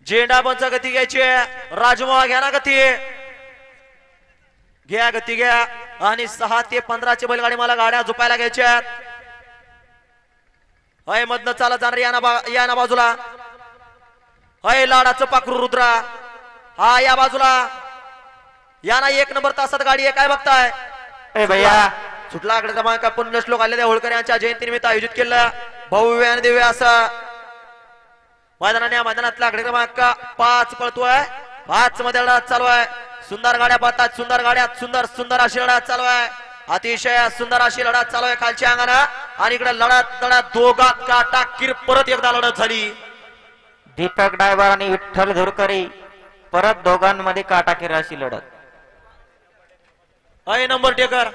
झेंडा पंच गती घ्यायची. राजमोहा घ्या ना गती, घ्या गती घ्या. आणि 6 ते 15 ची बैलगाडी मला गाड्या झोपायला घ्यायच्या. हय मधनं चालत जाणार या ना बाजूला. हय लाडाचं पाखरू रुद्रा हा या बाजूला या ना. 1 नंबर तासात गाडी आहे, काय बघताय ए भैया सुटला आकडे क्रमांक 15 श्लोक आलेल्या होळकर यांच्या जयंतीनिमित्त आयोजित केलं भव्य आणि दिव्य असं मैदानाने या मैदानातला आकडे क्रमांक 5 पळतोय. 5 मध्ये लढत चालू आहे. सुंदर गाड्या पाहतात, सुंदर गाड्यात सुंदर सुंदर अशी लढत चालू आहे. अतिशय सुंदर अशी लढत चालू आहे खालच्या अंगानं. आणि इकडे लढत लढत दोघात काटा किर परत एकदा लढत झाली. दीपक ड्रायव्हर आणि विठ्ठल धुरकरी परत दोघांमध्ये काटाकीर अशी लढत. अय नंबर टेकर,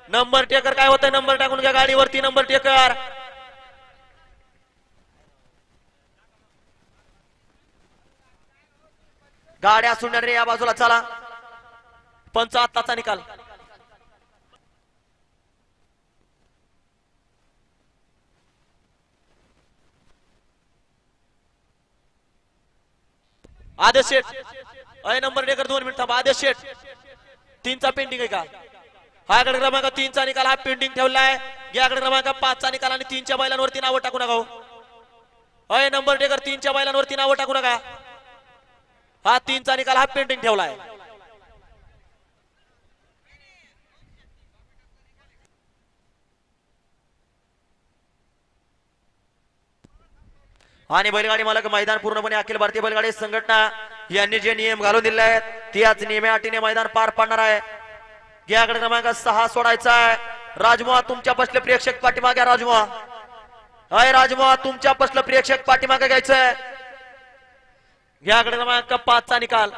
नंबर टेकर काय होतंय, नंबर टाकून घ्या गाडीवरती. नंबर टेकर गाड्या सुटणार रे या बाजूला. चला पंच आत्ताचा निकाल. आदेश शेठ अय नंबर टेकर 2 मिनिट थांबा. आदेश शेठ 3चा पेंडिंग आहे का? हा गड क्रमांक 3चा निकाल हा पेंडिंग ठेवलाय. या गड क्रमांक 5चा निकाल आणि 3च्या बैलांवरती नावं टाकू नका. अय नंबर टेकर 3च्या बैलांवरती नावं टाकू नका. हा 3चा निकाल हा पेंडिंग ठेवलाय. आणि बैलगाडी मालक मैदान पूर्णपणे अखिल भारतीय बैलगाडी संघटना यांनी जे नियम घालून दिले आहेत त्याच नियमा अटीने मैदान पार पाडणार आहे. याकडे क्रमांक 6 सोडायचा आहे. राजमोहा तुमच्या बसले प्रेक्षक पाठीमागे. राजमोहा अय राजमोहा तुमच्या बसले प्रेक्षक पाठीमागे घ्यायचंय. याकडे क्रमांक 5चा निकाल.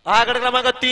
हा गड क्रमांक 3